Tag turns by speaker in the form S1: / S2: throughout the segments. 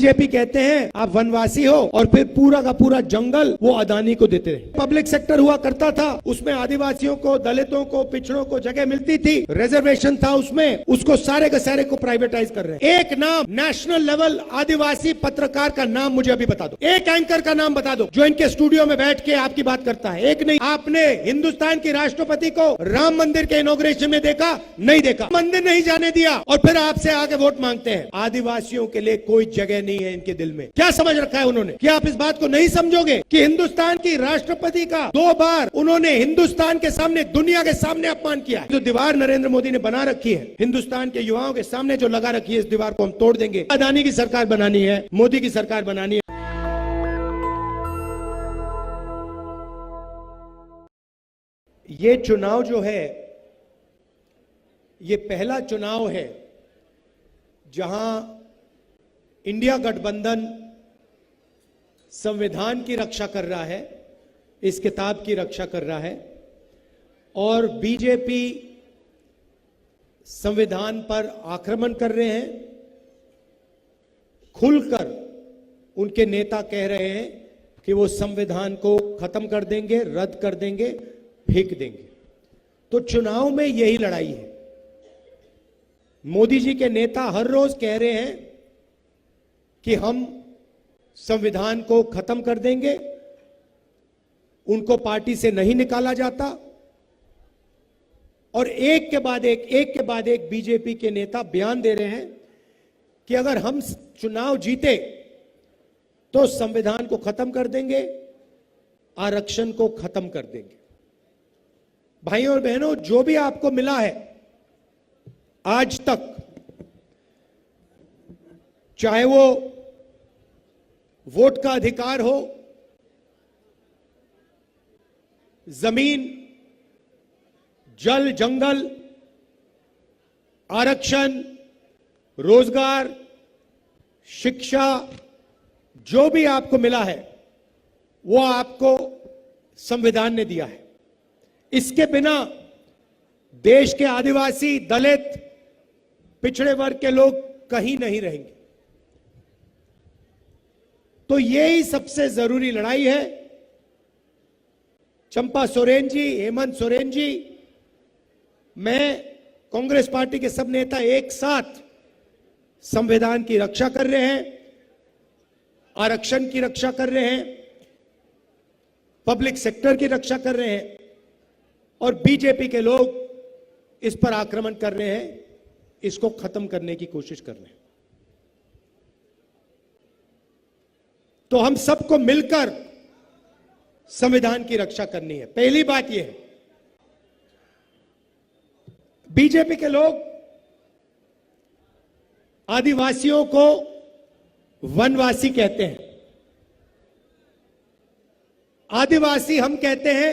S1: BJP कहते हैं आप वनवासी हो और फिर पूरा का पूरा जंगल वो अदानी को देते रहे। पब्लिक सेक्टर हुआ करता था, उसमें आदिवासियों को, दलितों को, पिछड़ों को जगह मिलती थी, रिजर्वेशन था उसमें, उसको सारे के सारे को प्राइवेटाइज कर रहे हैं। एक नाम नेशनल लेवल आदिवासी पत्रकार का नाम मुझे अभी बता दो, एक एंकर का नाम बता दो जो इनके स्टूडियो में बैठ के आपकी बात करता है। एक नहीं। आपने हिंदुस्तान की राष्ट्रपति को राम मंदिर के इनॉग्रेशन में देखा? नहीं देखा, मंदिर नहीं जाने दिया, और फिर आपसे आगे वोट मांगते हैं। आदिवासियों के लिए कोई जगह नहीं है इनके दिल में। क्या समझ रखा है उन्होंने? क्या आप इस बात को नहीं समझोगे कि हिंदुस्तान की राष्ट्रपति का 2 बार उन्होंने हिंदुस्तान के सामने, दुनिया के सामने अपमान किया है। जो दीवार नरेंद्र मोदी ने बना रखी है हिंदुस्तान के युवाओं के सामने जो लगा रखी है, इस दीवार को हम तोड़ देंगे। अदानी की सरकार बनानी है, मोदी की सरकार बनानी है। ये चुनाव जो है, ये पहला चुनाव है जहां इंडिया गठबंधन संविधान की रक्षा कर रहा है, इस किताब की रक्षा कर रहा है, और बीजेपी संविधान पर आक्रमण कर रहे हैं। खुलकर उनके नेता कह रहे हैं कि वो संविधान को खत्म कर देंगे, रद्द कर देंगे, फेंक देंगे। तो चुनाव में यही लड़ाई है। मोदी जी के नेता हर रोज कह रहे हैं कि हम संविधान को खत्म कर देंगे, उनको पार्टी से नहीं निकाला जाता, और एक के बाद एक बीजेपी के नेता बयान दे रहे हैं कि अगर हम चुनाव जीते तो संविधान को खत्म कर देंगे, आरक्षण को खत्म कर देंगे। भाइयों और बहनों, जो भी आपको मिला है आज तक, चाहे वो वोट का अधिकार हो, जमीन, जल जंगल, आरक्षण, रोजगार, शिक्षा, जो भी आपको मिला है वो आपको संविधान ने दिया है। इसके बिना देश के आदिवासी, दलित, पिछड़े वर्ग के लोग कहीं नहीं रहेंगे। तो यही सबसे जरूरी लड़ाई है। चंपा सोरेन जी, हेमंत सोरेन जी, मैं, कांग्रेस पार्टी के सब नेता एक साथ संविधान की रक्षा कर रहे हैं, आरक्षण की रक्षा कर रहे हैं, पब्लिक सेक्टर की रक्षा कर रहे हैं, और बीजेपी के लोग इस पर आक्रमण कर रहे हैं, इसको खत्म करने की कोशिश कर रहे हैं। तो हम सबको मिलकर संविधान की रक्षा करनी है। पहली बात यह है, बीजेपी के लोग आदिवासियों को वनवासी कहते हैं। आदिवासी हम कहते हैं,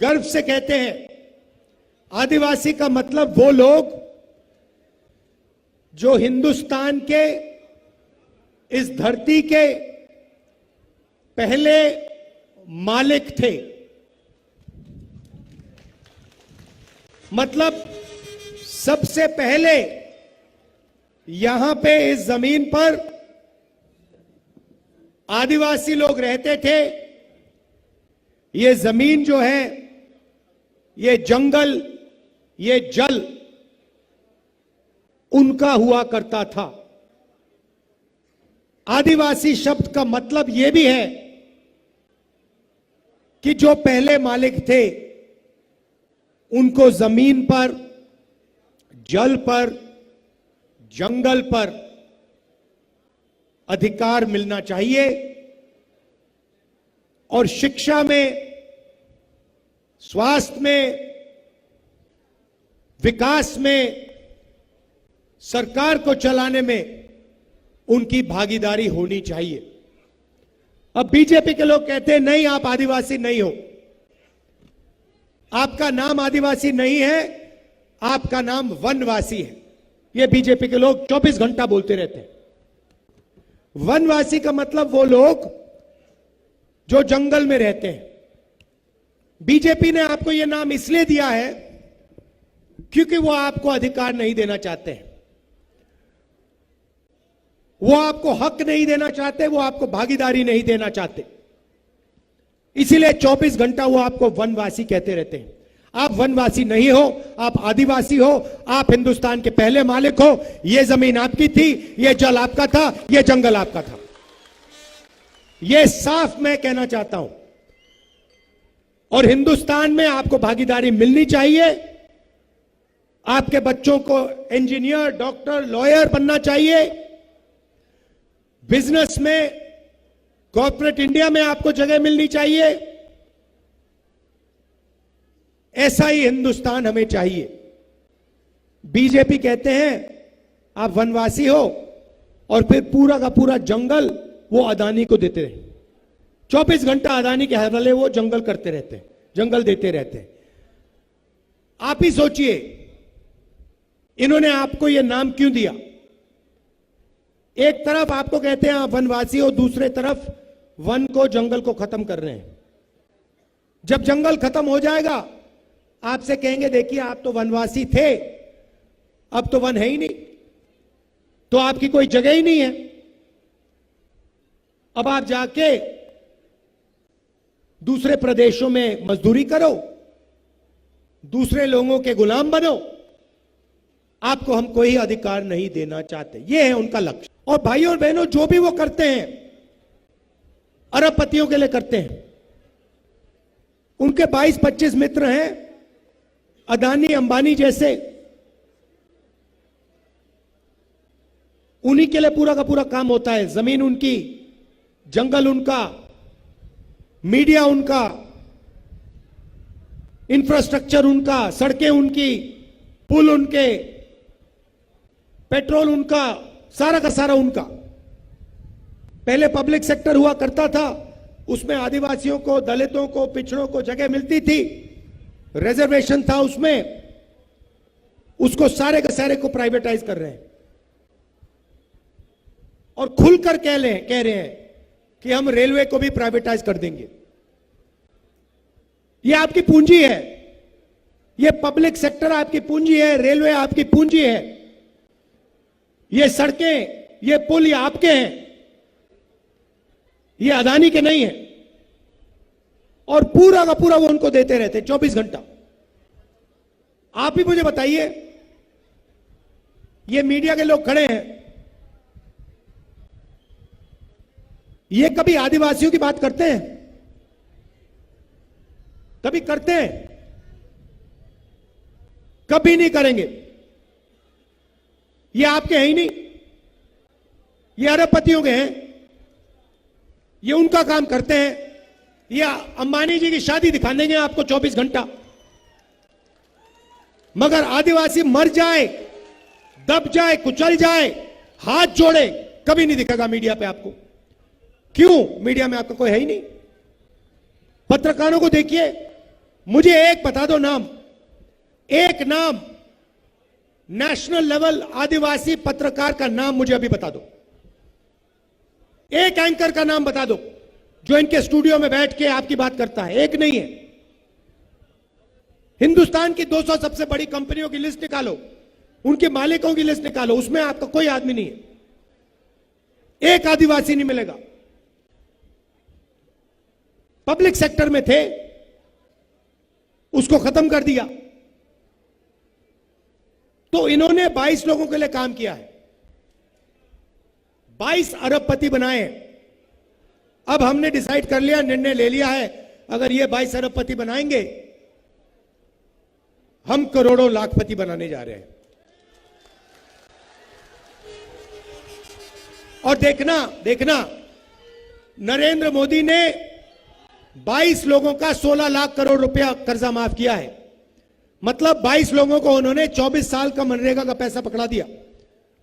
S1: गर्व से कहते हैं, आदिवासी का मतलब वो लोग जो हिंदुस्तान के, इस धरती के पहले मालिक थे। मतलब सबसे पहले यहां पे इस जमीन पर आदिवासी लोग रहते थे। ये जमीन जो है, ये जंगल, ये जल उनका हुआ करता था। आदिवासी शब्द का मतलब यह भी है कि जो पहले मालिक थे उनको जमीन पर, जल पर, जंगल पर अधिकार मिलना चाहिए, और शिक्षा में, स्वास्थ्य में, विकास में, सरकार को चलाने में उनकी भागीदारी होनी चाहिए। अब बीजेपी के लोग कहते हैं नहीं, आप आदिवासी नहीं हो, आपका नाम आदिवासी नहीं है, आपका नाम वनवासी है। ये बीजेपी के लोग 24 घंटा बोलते रहते हैं। वनवासी का मतलब वो लोग जो जंगल में रहते हैं। बीजेपी ने आपको यह नाम इसलिए दिया है क्योंकि वो आपको अधिकार नहीं देना चाहते हैं। वो आपको हक नहीं देना चाहते, वो आपको भागीदारी नहीं देना चाहते। इसीलिए 24 घंटा वो आपको वनवासी कहते रहते हैं। आप वनवासी नहीं हो, आप आदिवासी हो, आप हिंदुस्तान के पहले मालिक हो। ये जमीन आपकी थी, ये जल आपका था, ये जंगल आपका था। ये साफ मैं कहना चाहता हूं। और हिंदुस्तान में आपको भागीदारी मिलनी चाहिए। आपके बच्चों को इंजीनियर, डॉक्टर, लॉयर बनना चाहिए। बिजनेस में, कॉर्पोरेट इंडिया में आपको जगह मिलनी चाहिए। ऐसा ही हिंदुस्तान हमें चाहिए। बीजेपी कहते हैं आप वनवासी हो और फिर पूरा का पूरा जंगल वो अदानी को देते रहे। 24 घंटा अदानी के हवाले वो जंगल करते रहते हैं, जंगल देते रहते हैं। आप ही सोचिए इन्होंने आपको ये नाम क्यों दिया। एक तरफ आपको कहते हैं आप वनवासी हो, दूसरे तरफ वन को, जंगल को खत्म कर रहे हैं। जब जंगल खत्म हो जाएगा आपसे कहेंगे देखिए आप तो वनवासी थे, अब तो वन है ही नहीं, तो आपकी कोई जगह ही नहीं है। अब आप जाके दूसरे प्रदेशों में मजदूरी करो, दूसरे लोगों के गुलाम बनो। आपको हम कोई अधिकार नहीं देना चाहते। यह है उनका लक्ष्य। और भाइयों और बहनों, जो भी वो करते हैं अरबपतियों के लिए करते हैं। उनके 22-25 मित्र हैं, अदानी, अंबानी जैसे। उन्हीं के लिए पूरा का पूरा काम होता है। जमीन उनकी, जंगल उनका, मीडिया उनका, इंफ्रास्ट्रक्चर उनका, सड़कें उनकी, पुल उनके, पेट्रोल उनका, सारा का सारा उनका। पहले पब्लिक सेक्टर हुआ करता था, उसमें आदिवासियों को, दलितों को, पिछड़ों को जगह मिलती थी, रिजर्वेशन था उसमें। उसको सारे के सारे को प्राइवेटाइज कर रहे हैं और खुलकर कह रहे हैं कि हम रेलवे को भी प्राइवेटाइज कर देंगे। यह आपकी पूंजी है, यह पब्लिक सेक्टर आपकी पूंजी है, रेलवे आपकी पूंजी है, ये सड़कें, ये पुल ये आपके हैं, ये अदानी के नहीं है। और पूरा का पूरा वो उनको देते रहते 24 घंटा। आप ही मुझे बताइए, ये मीडिया के लोग खड़े हैं, ये कभी आदिवासियों की बात करते हैं? कभी करते हैं? कभी नहीं करेंगे। ये आपके हैं ही नहीं, ये अरबपतियों के हैं, ये उनका काम करते हैं। ये अंबानी जी की शादी दिखा देंगे आपको 24 घंटा। मगर आदिवासी मर जाए, दब जाए, कुचल जाए, हाथ जोड़े, कभी नहीं दिखेगा मीडिया पे आपको। क्यों? मीडिया में आपका कोई है ही नहीं। पत्रकारों को देखिए, मुझे एक बता दो नाम, एक नाम नेशनल लेवल आदिवासी पत्रकार का नाम मुझे अभी बता दो। एक एंकर का नाम बता दो जो इनके स्टूडियो में बैठ के आपकी बात करता है। एक नहीं है। हिंदुस्तान की 200 सबसे बड़ी कंपनियों की लिस्ट निकालो, उनके मालिकों की लिस्ट निकालो, उसमें आपका कोई आदमी नहीं है। एक आदिवासी नहीं मिलेगा। पब्लिक सेक्टर में थे, उसको खत्म कर दिया। तो इन्होंने 22 लोगों के लिए काम किया है, 22 अरबपति बनाए। अब हमने डिसाइड कर लिया, निर्णय ले लिया है, अगर ये 22 अरबपति बनाएंगे, हम करोड़ों लाखपति बनाने जा रहे हैं। और देखना नरेंद्र मोदी ने 22 लोगों का 16 लाख करोड़ रुपया कर्जा माफ किया है। मतलब 22 लोगों को उन्होंने 24 साल का मनरेगा का पैसा पकड़ा दिया।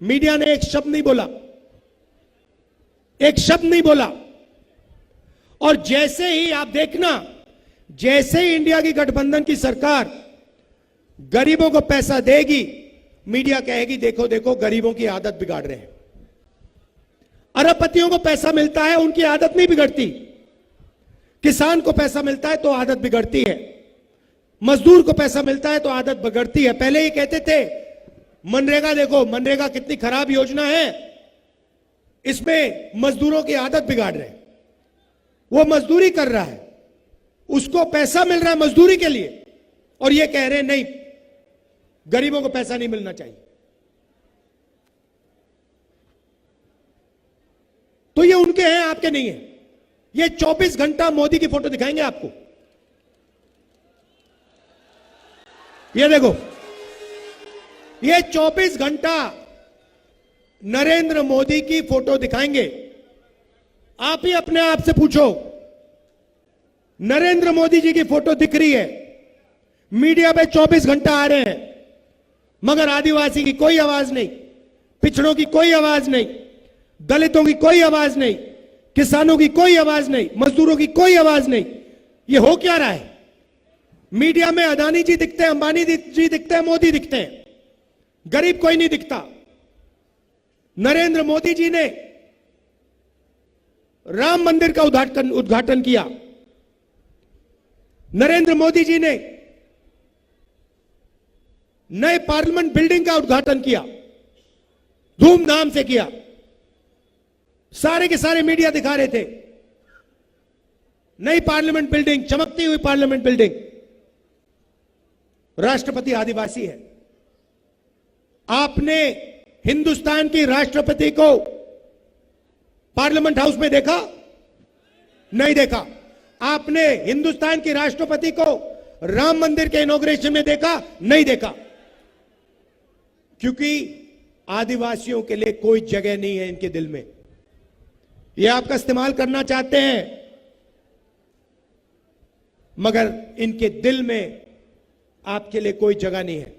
S1: मीडिया ने एक शब्द नहीं बोला, एक शब्द नहीं बोला। और जैसे ही आप देखना, जैसे ही इंडिया की गठबंधन की सरकार गरीबों को पैसा देगी, मीडिया कहेगी देखो देखो गरीबों की आदत बिगाड़ रहे हैं। अरबपतियों को पैसा मिलता है, उनकी आदत नहीं बिगड़ती। किसान को पैसा मिलता है तो आदत बिगड़ती है, मजदूर को पैसा मिलता है तो आदत बिगड़ती है। पहले ही कहते थे मनरेगा, देखो मनरेगा कितनी खराब योजना है, इसमें मजदूरों की आदत बिगाड़ रहे हैं। वो मजदूरी कर रहा है, उसको पैसा मिल रहा है मजदूरी के लिए, और ये कह रहे हैं नहीं, गरीबों को पैसा नहीं मिलना चाहिए। तो ये उनके हैं, आपके नहीं है। ये 24 घंटा मोदी की फोटो दिखाएंगे आपको। ये देखो, ये 24 घंटा नरेंद्र मोदी की फोटो दिखाएंगे। आप ही अपने आप से पूछो, नरेंद्र मोदी जी की फोटो दिख रही है, मीडिया पे 24 घंटा आ रहे हैं, मगर आदिवासी की कोई आवाज नहीं, पिछड़ों की कोई आवाज नहीं, दलितों की कोई आवाज नहीं, किसानों की कोई आवाज नहीं, मजदूरों की कोई आवाज नहीं। ये हो क्या रहा है? मीडिया में अदानी जी दिखते हैं, अंबानी जी दिखते हैं, मोदी दिखते हैं, गरीब कोई नहीं दिखता। नरेंद्र मोदी जी ने राम मंदिर का उद्घाटन किया। नरेंद्र मोदी जी ने नए पार्लियामेंट बिल्डिंग का उद्घाटन किया, धूमधाम से किया। सारे के सारे मीडिया दिखा रहे थे नई पार्लियामेंट बिल्डिंग, चमकती हुई पार्लियामेंट बिल्डिंग। राष्ट्रपति आदिवासी है। आपने हिंदुस्तान की राष्ट्रपति को पार्लियामेंट हाउस में देखा? नहीं देखा। आपने हिंदुस्तान की राष्ट्रपति को राम मंदिर के इनॉग्रेशन में देखा? नहीं देखा। क्योंकि आदिवासियों के लिए कोई जगह नहीं है इनके दिल में। ये आपका इस्तेमाल करना चाहते हैं, मगर इनके दिल में आपके लिए कोई जगह नहीं है।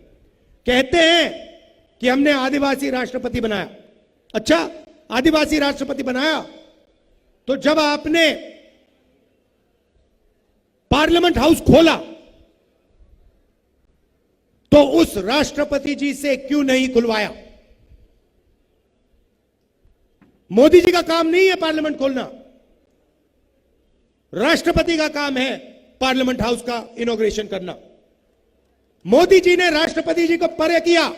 S1: कहते हैं कि हमने आदिवासी राष्ट्रपति बनाया। अच्छा, आदिवासी राष्ट्रपति बनाया, तो जब आपने पार्लियामेंट हाउस खोला तो उस राष्ट्रपति जी से क्यों नहीं खुलवाया? मोदी जी का काम नहीं है पार्लियामेंट खोलना, राष्ट्रपति का काम है पार्लियामेंट हाउस का इनॉग्रेशन करना। मोदी जी ने राष्ट्रपति जी को परे किया,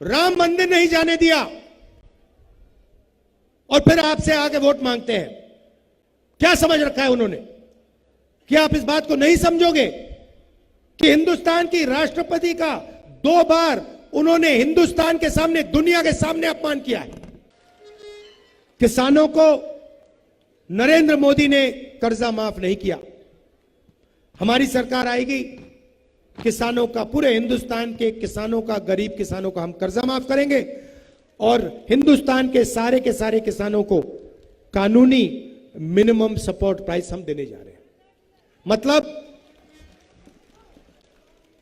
S1: राम मंदिर नहीं जाने दिया, और फिर आपसे आके वोट मांगते हैं। क्या समझ रखा है उन्होंने? क्या आप इस बात को नहीं समझोगे कि हिंदुस्तान की राष्ट्रपति का 2 बार उन्होंने हिंदुस्तान के सामने, दुनिया के सामने अपमान किया है। किसानों को नरेंद्र मोदी ने कर्जा माफ नहीं किया। हमारी सरकार आएगी, किसानों का, पूरे हिंदुस्तान के किसानों का, गरीब किसानों का हम कर्जा माफ करेंगे, और हिंदुस्तान के सारे किसानों को कानूनी मिनिमम सपोर्ट प्राइस हम देने जा रहे हैं। मतलब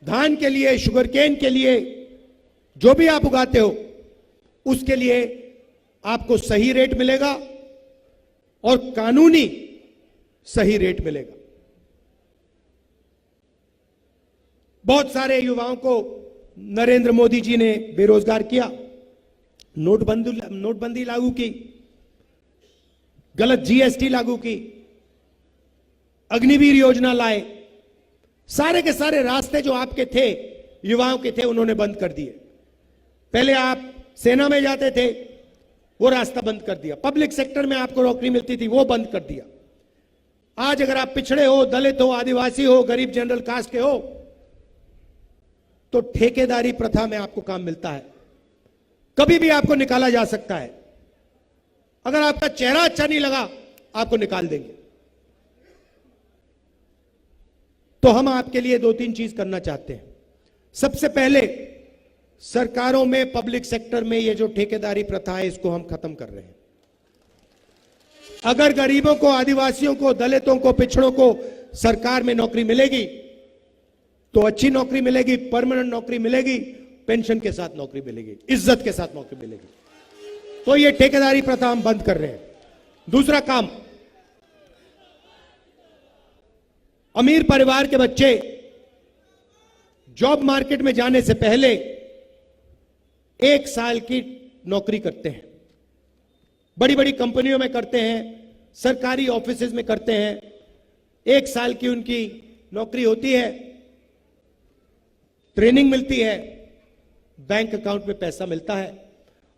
S1: धान के लिए, शुगर केन के लिए, जो भी आप उगाते हो उसके लिए आपको सही रेट मिलेगा और कानूनी सही रेट मिलेगा। बहुत सारे युवाओं को नरेंद्र मोदी जी ने बेरोजगार किया, नोटबंदी लागू की, गलत जीएसटी लागू की, अग्निवीर योजना लाए। सारे के सारे रास्ते जो आपके थे, युवाओं के थे, उन्होंने बंद कर दिए। पहले आप सेना में जाते थे, वो रास्ता बंद कर दिया। पब्लिक सेक्टर में आपको नौकरी मिलती थी, वो बंद कर दिया। आज अगर आप पिछड़े हो, दलित हो, आदिवासी हो, गरीब जनरल कास्ट के हो, तो ठेकेदारी प्रथा में आपको काम मिलता है। कभी भी आपको निकाला जा सकता है। अगर आपका चेहरा अच्छा नहीं लगा, आपको निकाल देंगे। तो हम आपके लिए 2-3 चीज करना चाहते हैं। सबसे पहले, सरकारों में, पब्लिक सेक्टर में ये जो ठेकेदारी प्रथा है, इसको हम खत्म कर रहे हैं। अगर गरीबों को, आदिवासियों को, दलितों को, पिछड़ों को सरकार में नौकरी मिलेगी तो अच्छी नौकरी मिलेगी, परमानेंट नौकरी मिलेगी, पेंशन के साथ नौकरी मिलेगी, इज्जत के साथ नौकरी मिलेगी। तो ये ठेकेदारी प्रथा हम बंद कर रहे हैं। दूसरा काम, अमीर परिवार के बच्चे जॉब मार्केट में जाने से पहले 1 साल की नौकरी करते हैं। बड़ी बड़ी कंपनियों में करते हैं, सरकारी ऑफिसेज में करते हैं। 1 साल की उनकी नौकरी होती है, ट्रेनिंग मिलती है, बैंक अकाउंट में पैसा मिलता है,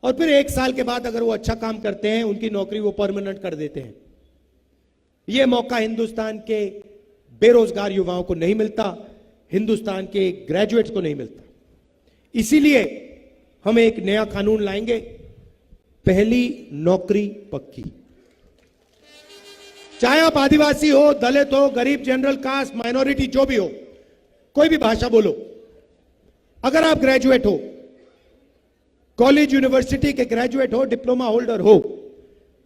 S1: और फिर 1 साल के बाद अगर वो अच्छा काम करते हैं उनकी नौकरी वो परमानेंट कर देते हैं। ये मौका हिंदुस्तान के बेरोजगार युवाओं को नहीं मिलता, हिंदुस्तान के ग्रेजुएट्स को नहीं मिलता। इसीलिए हम एक नया कानून लाएंगे, पहली नौकरी पक्की। चाहे आप आदिवासी हो, दलित हो, गरीब, जनरल कास्ट, माइनॉरिटी, जो भी हो, कोई भी भाषा बोलो, अगर आप ग्रेजुएट हो, कॉलेज यूनिवर्सिटी के ग्रेजुएट हो, डिप्लोमा होल्डर हो,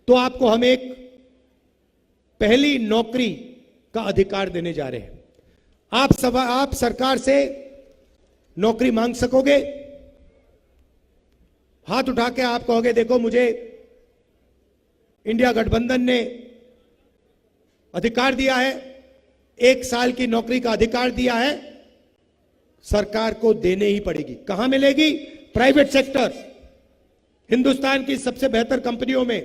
S1: तो आपको हम एक पहली नौकरी का अधिकार देने जा रहे हैं। आप सरकार से नौकरी मांग सकोगे, हाथ उठा के आप कहोगे देखो मुझे इंडिया गठबंधन ने अधिकार दिया है, 1 साल की नौकरी का अधिकार दिया है, सरकार को देने ही पड़ेगी। कहां मिलेगी? प्राइवेट सेक्टर, हिंदुस्तान की सबसे बेहतर कंपनियों में,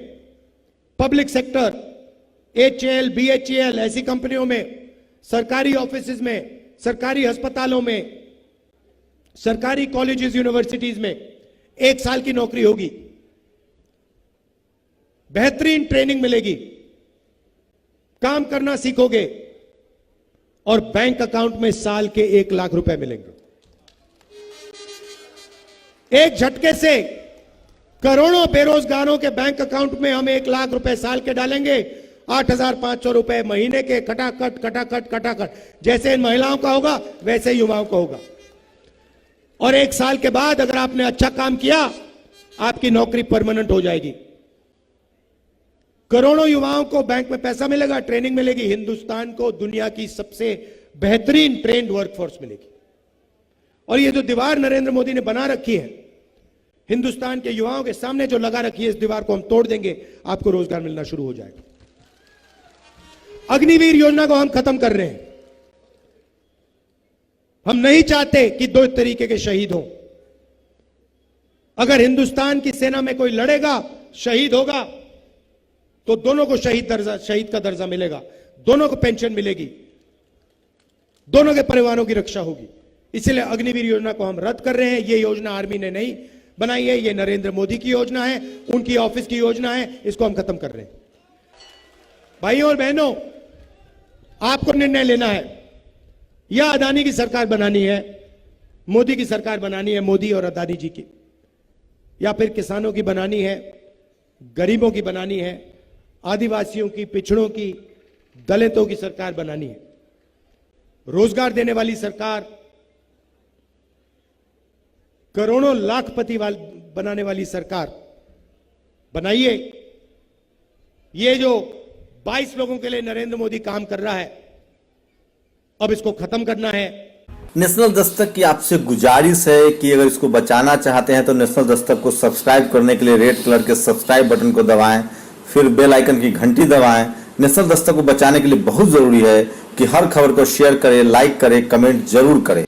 S1: पब्लिक सेक्टर, HAL, BHEL ऐसी कंपनियों में, सरकारी ऑफिसेज में, सरकारी अस्पतालों में, सरकारी कॉलेजेस, यूनिवर्सिटीज में 1 साल की नौकरी होगी, बेहतरीन ट्रेनिंग मिलेगी, काम करना सीखोगे और बैंक अकाउंट में साल के 1 लाख रुपए मिलेंगे। एक झटके से करोड़ों बेरोजगारों के बैंक अकाउंट में हम 1 लाख रुपए साल के डालेंगे, 8,500 रुपए महीने के, खटाखट खटाखट खटाखट। जैसे इन महिलाओं का होगा वैसे युवाओं का होगा। और 1 साल के बाद अगर आपने अच्छा काम किया, आपकी नौकरी परमानेंट हो जाएगी। करोड़ों युवाओं को बैंक में पैसा मिलेगा, ट्रेनिंग मिलेगी, हिंदुस्तान को दुनिया की सबसे बेहतरीन ट्रेंड वर्कफोर्स मिलेगी। और ये जो दीवार नरेंद्र मोदी ने बना रखी है हिंदुस्तान के युवाओं के सामने, जो लगा रखी है, इस दीवार को हम तोड़ देंगे, आपको रोजगार मिलना शुरू हो जाएगा। अग्निवीर योजना को हम खत्म कर रहे हैं। हम नहीं चाहते कि 2 तरीके के शहीद हों। अगर हिंदुस्तान की सेना में कोई लड़ेगा, शहीद होगा, तो दोनों को शहीद का दर्जा मिलेगा, दोनों को पेंशन मिलेगी, दोनों के परिवारों की रक्षा होगी। इसलिए अग्निवीर योजना को हम रद्द कर रहे हैं। ये योजना आर्मी ने नहीं बनाई है, ये नरेंद्र मोदी की योजना है, उनकी ऑफिस की योजना है, इसको हम खत्म कर रहे हैं। भाइयों और बहनों, आपको निर्णय लेना है, या अदानी की सरकार बनानी है, मोदी की सरकार बनानी है, मोदी और अदानी जी की, या फिर किसानों की बनानी है, गरीबों की बनानी है, आदिवासियों की, पिछड़ों की, दलितों की सरकार बनानी है। रोजगार देने वाली सरकार, करोड़ों लाखपति बनाने वाली सरकार बनाइए। ये जो 22 लोगों के लिए नरेंद्र मोदी काम कर रहा है, अब इसको खत्म करना है।
S2: नेशनल दस्तक की आपसे गुजारिश है कि अगर इसको बचाना चाहते हैं तो नेशनल दस्तक को सब्सक्राइब करने के लिए रेड कलर के सब्सक्राइब बटन को दबाएं, फिर बेल आइकन की घंटी दबाएं। नेशनल दस्तक को बचाने के लिए बहुत जरूरी है कि हर खबर को शेयर करें, लाइक करें, कमेंट जरूर करें।